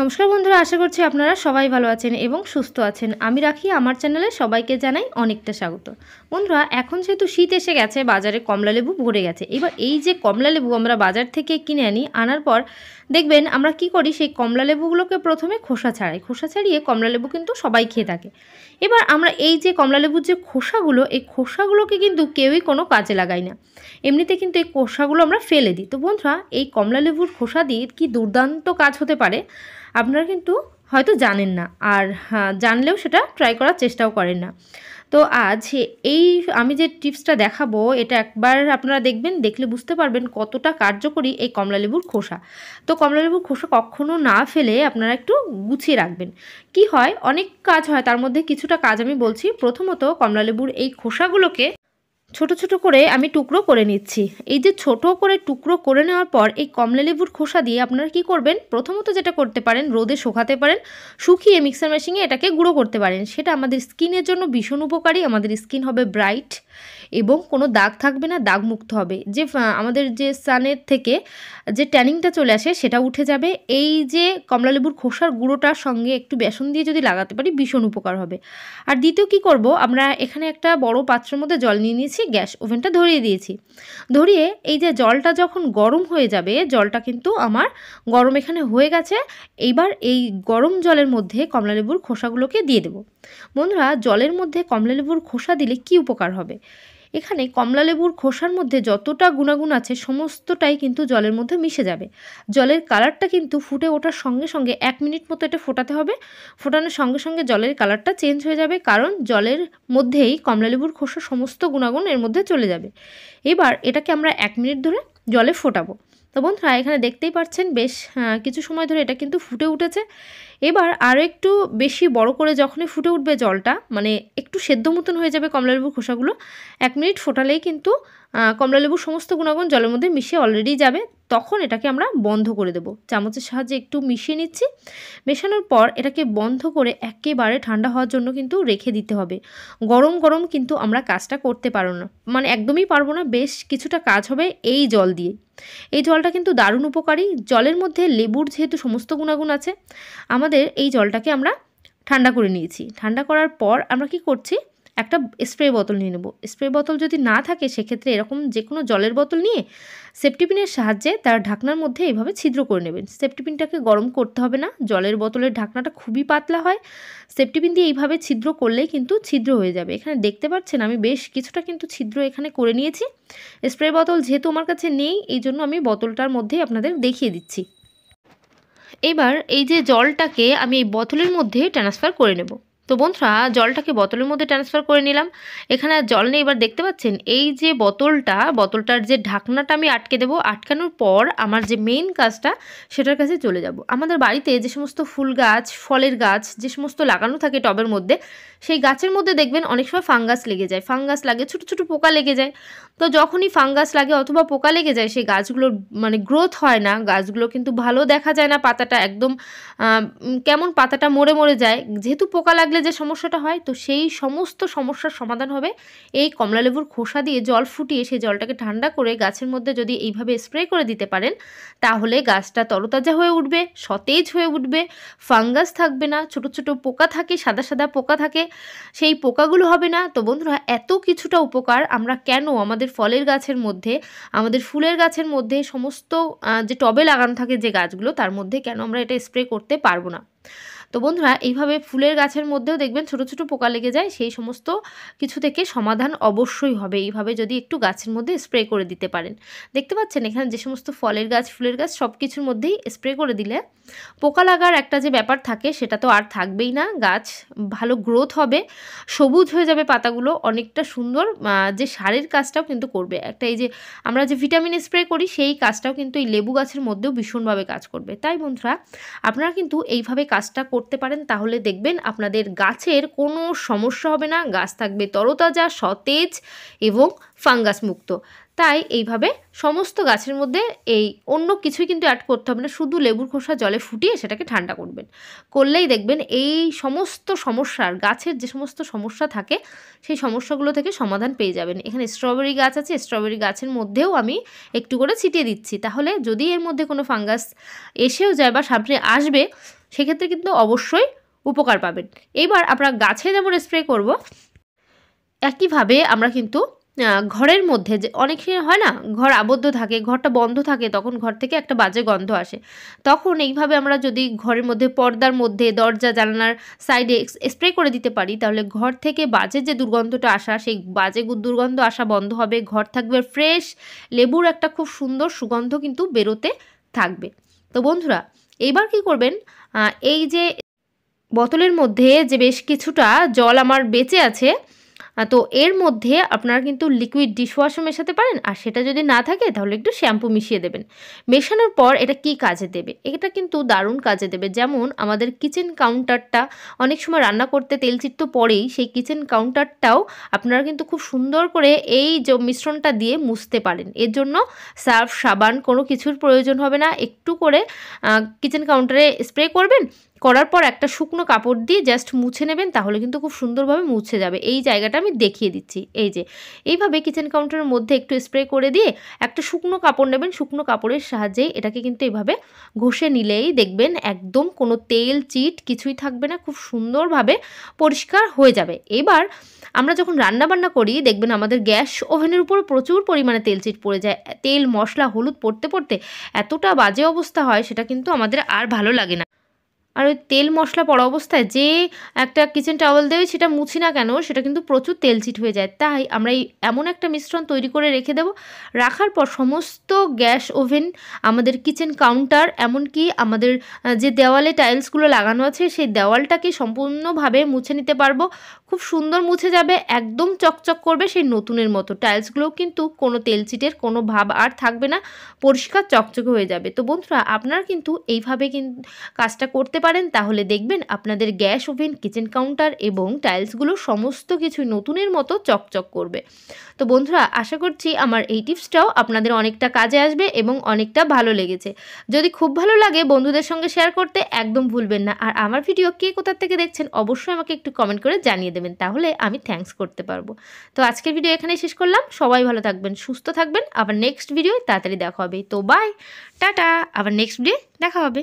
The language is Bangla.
নমস্কার বন্ধুরা, আশা করছি আপনারা সবাই ভালো আছেন এবং সুস্থ আছেন। আমি রাখি আমার চ্যানেলে সবাইকে জানাই অনেকটা স্বাগত। বন্ধুরা, এখন যেহেতু শীত এসে গেছে, বাজারে কমলালেবু ভরে গেছে। এবার এই যে কমলালেবু আমরা বাজার থেকে কিনে আনার পর দেখবেন আমরা কি করি, সেই কমলালেবুগুলোকে প্রথমে খোসা ছাড়িয়ে কমলালেবু কিন্তু সবাই খেয়ে থাকে। এবার আমরা এই যে কমলালেবুর যে খোসাগুলো, এই খোসাগুলোকে কিন্তু কেউই কোনো কাজে লাগাই না। এমনিতে কিন্তু এই খোসাগুলো আমরা ফেলে দিই। তো বন্ধুরা, এই কমলালেবুর খোসা দিয়ে কি দুর্দান্ত কাজ হতে পারে আপনারা কিন্তু হয়তো জানেন না, আর জানলেও সেটা ট্রাই করার চেষ্টাও করেন না। তো আজ এই আমি যে টিপসটা দেখাবো, এটা একবার আপনারা দেখবেন, দেখলে বুঝতে পারবেন কতটা কার্যকরী এই কমলালেবুর খোসা। তো কমলালেবুর খোসা কখনো না ফেলে আপনারা একটু গুছিয়ে রাখবেন। কি হয়, অনেক কাজ হয়, তার মধ্যে কিছুটা কাজ আমি বলছি। প্রথমত কমলালেবুর এই খোসাগুলোকে ছোট ছোট করে আমি টুকরো করে নিচ্ছি। এই যে ছোট করে টুকরো করে নেওয়ার পর এই কমলালেবুর খোসা দিয়ে আপনারা কি করবেন, প্রথমত যেটা করতে পারেন, রোদে শুকাতে পারেন, শুকিয়ে মিক্সার মেশিনে এটাকে গুঁড়ো করতে পারেন। সেটা আমাদের স্কিনের জন্য ভীষণ উপকারী। আমাদের স্কিন হবে ব্রাইট এবং কোনো দাগ থাকবে না, দাগমুক্ত হবে। যে আমাদের যে সানের থেকে যে ট্যানিংটা চলে আসে সেটা উঠে যাবে। এই যে কমলালেবুর খোসার গুঁড়োটার সঙ্গে একটু বেসন দিয়ে যদি লাগাতে পারি, ভীষণ উপকার হবে। আর দ্বিতীয় কি করব, আমরা এখানে একটা বড় পাত্রের মধ্যে জল নিয়ে নিয়েছি, গ্যাস ওভেনটা ধরিয়ে দিয়েছি। ধরিয়ে এই যে জলটা যখন গরম হয়ে যাবে, জলটা কিন্তু আমার গরম এখানে হয়ে গেছে। এইবার এই গরম জলের মধ্যে কমলালেবুর খোসাগুলোকে দিয়ে দেব। বন্ধুরা, জলের মধ্যে কমলালেবুর খোসা দিলে কি উপকার হবে, এখানে কমলালেবুর খোসার মধ্যে যতটা গুণাগুণ আছে সমস্তটাই কিন্তু জলের মধ্যে মিশে যাবে। জলের কালারটা কিন্তু ফুটে ওঠার সঙ্গে সঙ্গে 1 মিনিট মতো এটা ফোটাতে হবে। ফোটানোর সঙ্গে সঙ্গে জলের কালারটা চেঞ্জ হয়ে যাবে, কারণ জলের মধ্যেই কমলালেবুর খোসার সমস্ত গুণাগুণ এর মধ্যে চলে যাবে। এবার এটাকে আমরা 1 মিনিট ধরে জলে ফোটাবো। তো বন্ধুরা, এখানে দেখতেই পাচ্ছেন বেশ কিছু সময় ধরে এটা কিন্তু ফুটে উঠেছে। এবার আরও একটু বেশি বড় করে যখনই ফুটে উঠবে জলটা, মানে একটু সেদ্ধ মতন হয়ে যাবে কমলালেবুর খোসাগুলো, 1 মিনিট ফোটালেই কিন্তু কমলালেবুর সমস্ত গুণাগুণ জলের মধ্যে মিশে অলরেডি যাবে। তখন এটাকে আমরা বন্ধ করে দেব। চামচের সাহায্যে একটু মিশিয়ে নিচ্ছি। মেশানোর পর এটাকে বন্ধ করে একেবারে ঠান্ডা হওয়ার জন্য কিন্তু রেখে দিতে হবে। গরম গরম কিন্তু আমরা কাজটা করতে পারবো না, মানে একদমই পারবো না। বেশ কিছুটা কাজ হবে এই জল দিয়ে। এই জলটা কিন্তু দারুণ উপকারী। জলের মধ্যে লেবুর যেহেতু সমস্ত গুণাগুণ আছে, আমাদের এই জলটাকে আমরা ঠান্ডা করে নিয়েছি। ঠান্ডা করার পর আমরা কি করছি, একটা স্প্রে বোতল নিয়ে নেব। স্প্রে বোতল যদি না থাকে, সেক্ষেত্রে এরকম যে কোনো জলের বোতল নিয়ে সেফটিপিনের সাহায্যে তার ঢাকনার মধ্যে এইভাবে ছিদ্র করে নেবেন। সেফটিপিনটাকে গরম করতে হবে না, জলের বোতলের ঢাকনাটা খুবই পাতলা হয়। সেফটিপিন দিয়ে এইভাবে ছিদ্র করলেই কিন্তু ছিদ্র হয়ে যাবে। এখানে দেখতে পাচ্ছেন আমি বেশ কিছুটা কিন্তু ছিদ্র এখানে করে নিয়েছি। স্প্রে বোতল যেহেতু আমার কাছে নেই, এই জন্য আমি বোতলটার মধ্যেই আপনাদের দেখিয়ে দিচ্ছি। এবার এই যে জলটাকে আমি এই বোতলের মধ্যে ট্রান্সফার করে নেব। তো বন্ধুরা, জলটাকে বোতলের মধ্যে ট্রান্সফার করে নিলাম। এখানে আর জল নেই। এবার দেখতে পাচ্ছেন এই যে বোতলটার যে ঢাকনাটা আমি আটকে দেবো। আটকানোর পর আমার যে মেইন কাজটা, সেটার কাছে চলে যাব। আমাদের বাড়িতে যে সমস্ত ফুল গাছ, ফলের গাছ যে সমস্ত লাগানো থাকে টবের মধ্যে, সেই গাছের মধ্যে দেখবেন অনেক সময় ফাঙ্গাস লেগে যায়। ফাঙ্গাস লাগে, ছোটো ছোটো পোকা লেগে যায়। তো যখনই ফাঙ্গাস লাগে অথবা পোকা লেগে যায়, সেই গাছগুলোর মানে গ্রোথ হয় না, গাছগুলো কিন্তু ভালো দেখা যায় না। পাতাটা একদম কেমন পাতাটা মরে মরে যায়, যেহেতু পোকা লাগলে যে সমস্যাটা হয়। তো সেই সমস্ত সমস্যার সমাধান হবে এই কমলালেবুর খোসা দিয়ে জল ফুটিয়ে সেই জলটাকে ঠান্ডা করে গাছের মধ্যে যদি এইভাবে স্প্রে করে দিতে পারেন, তাহলে গাছটা তরতাজা হয়ে উঠবে, সতেজ হয়ে উঠবে, ফাঙ্গাস থাকবে না। ছোট ছোট পোকা থাকে, সাদা সাদা পোকা থাকে, সেই পোকাগুলো হবে না। তো বন্ধুরা, এত কিছুটা উপকার আমরা কেন আমাদের ফলের গাছের মধ্যে, আমাদের ফুলের গাছের মধ্যে, সমস্ত যে টবে লাগানো থাকে যে গাছগুলো, তার মধ্যে কেন আমরা এটা স্প্রে করতে পারবো না? তো বন্ধুরা, এইভাবে ফুলের গাছের মধ্যেও দেখবেন ছোট ছোট পোকা লেগে যায়, সেই সমস্ত কিছু থেকে সমাধান অবশ্যই হবে এইভাবে যদি একটু গাছের মধ্যে স্প্রে করে দিতে পারেন। দেখতে পাচ্ছেন এখানে যে সমস্ত ফলের গাছ, ফুলের গাছ, সব কিছুর মধ্যেই স্প্রে করে দিলে পোকা লাগার একটা যে ব্যাপার থাকে, সেটা তো আর থাকবেই না। গাছ ভালো গ্রোথ হবে, সবুজ হয়ে যাবে পাতাগুলো, অনেকটা সুন্দর। যে সারের কাজটাও কিন্তু করবে একটা, এই যে আমরা যে ভিটামিন স্প্রে করি, সেই কাজটাও কিন্তু এই লেবু গাছের মধ্যেও ভীষণভাবে কাজ করবে। তাই বন্ধুরা, আপনারা কিন্তু এইভাবে কাজটা করতে পারেন, তাহলে দেখবেন আপনাদের গাছের কোনো সমস্যা হবে না। গাছ থাকবে তরতাজা, সতেজ এবং ফাঙ্গাস মুক্ত। তাই এইভাবে সমস্ত গাছের মধ্যে এই অন্য কিছুই কিন্তু অ্যাড করতে হবে না, শুধু লেবুর খোসা জলে ফুটিয়ে সেটাকে ঠান্ডা করবেন। করলেই দেখবেন এই সমস্ত সমস্যার, গাছের যে সমস্ত সমস্যা থাকে সেই সমস্যাগুলো থেকে সমাধান পেয়ে যাবেন। এখানে স্ট্রবেরি গাছ আছে, স্ট্রবেরি গাছের মধ্যেও আমি একটু করে ছিটিয়ে দিচ্ছি, তাহলে যদি এর মধ্যে কোনো ফাঙ্গাস এসেও যায় বা সামনে আসবে সেক্ষেত্রে কিন্তু অবশ্যই উপকার পাবেন। এবার আমরা গাছে যেমন স্প্রে করব, একইভাবে আমরা কিন্তু ঘরের মধ্যে যে অনেক হয় না, ঘর আবদ্ধ থাকে, ঘরটা বন্ধ থাকে, তখন ঘর থেকে একটা বাজে গন্ধ আসে, তখন এইভাবে আমরা যদি ঘরের মধ্যে পর্দার মধ্যে দরজা জানালার সাইডে স্প্রে করে দিতে পারি, তাহলে ঘর থেকে বাজে যে দুর্গন্ধটা আসা, সেই বাজে দুর্গন্ধ আসা বন্ধ হবে, ঘর থাকবে ফ্রেশ, লেবুর একটা খুব সুন্দর সুগন্ধ কিন্তু বেরোতে থাকবে। তো বন্ধুরা, এইবার কি করবেন, এই যে বোতলের মধ্যে যে বেশ কিছুটা জল আমার বেঁচে আছে, তো এর মধ্যে আপনারা কিন্তু লিকুইড ডিশওয়াশও মেশাতে পারেন, আর সেটা যদি না থাকে তাহলে একটু শ্যাম্পু মিশিয়ে দেবেন। মেশানোর পর এটা কি কাজে দেবে, এটা কিন্তু দারুণ কাজে দেবে। যেমন আমাদের কিচেন কাউন্টারটা অনেক সময় রান্না করতে তেল চিট তো পড়েই, সেই কিচেন কাউন্টারটাও আপনারা কিন্তু খুব সুন্দর করে এই যে মিশ্রণটা দিয়ে মুছতে পারেন। এর জন্য সার্ফ সাবান কোনো কিছুর প্রয়োজন হবে না, একটু করে কিচেন কাউন্টারে স্প্রে করবেন, করার পর একটা শুকনো কাপড় দিয়ে জাস্ট মুছে নেবেন, তাহলে কিন্তু খুব সুন্দরভাবে মুছে যাবে। এই জায়গাটা আমি দেখিয়ে দিচ্ছি, এই যে এইভাবে কিচেন কাউন্টারের মধ্যে একটু স্প্রে করে দিয়ে একটা শুকনো কাপড় নেবেন, শুকনো কাপড়ের সাহায্যেই এটাকে কিন্তু এইভাবে ঘষে নিলেই দেখবেন একদম কোনো তেল চিট কিছুই থাকবে না, খুব সুন্দরভাবে পরিষ্কার হয়ে যাবে। এবার আমরা যখন রান্নাবান্না করি দেখবেন আমাদের গ্যাস ওভেনের উপর প্রচুর পরিমাণে তেল চিট পড়ে যায়, তেল মশলা হলুদ পড়তে পড়তে এতটা বাজে অবস্থা হয়, সেটা কিন্তু আমাদের আর ভালো লাগে না। আর ওই তেল মশলা পড়া অবস্থায় যে একটা কিচেন টাওয়েল দিয়ে সেটা মুছি না কেন, সেটা কিন্তু প্রচুর তেলচিট হয়ে যায়। তাই আমরা এই এমন একটা মিশ্রণ তৈরি করে রেখে দেব, রাখার পর সমস্ত গ্যাস ওভেন, আমাদের কিচেন কাউন্টার, এমনকি আমাদের যে দেওয়ালে টাইলসগুলো লাগানো আছে সেই দেওয়ালটাকে সম্পূর্ণভাবে মুছে নিতে পারবো। খুব সুন্দর মুছে যাবে, একদম চকচক করবে সেই নতুনের মতো। টাইলসগুলোও কিন্তু কোনো তেলচিটের কোনো ভাব আর থাকবে না, পরিষ্কার চকচকে হয়ে যাবে। তো বন্ধুরা, আপনারা কিন্তু এইভাবে কিন্তু কাজটা করতে পারেন, তাহলে দেখবেন আপনাদের গ্যাস ওভেন, কিচেন কাউন্টার এবং টাইলসগুলো সমস্ত কিছু নতুনের মতো চকচক করবে। তো বন্ধুরা, আশা করছি আমার এই টিপসটাও আপনাদের অনেকটা কাজে আসবে এবং অনেকটা ভালো লেগেছে। যদি খুব ভালো লাগে বন্ধুদের সঙ্গে শেয়ার করতে একদম ভুলবেন না। আর আমার ভিডিও কে কোথা থেকে দেখছেন অবশ্যই আমাকে একটু কমেন্ট করে জানিয়ে দেবেন, তাহলে আমি থ্যাঙ্কস করতে পারবো। তো আজকের ভিডিও এখানেই শেষ করলাম। সবাই ভালো থাকবেন, সুস্থ থাকবেন। আবার নেক্সট ভিডিও তাড়াতাড়ি দেখা হবে। তো বাই, টাটা, আবার নেক্সট ভিডিও দেখা হবে।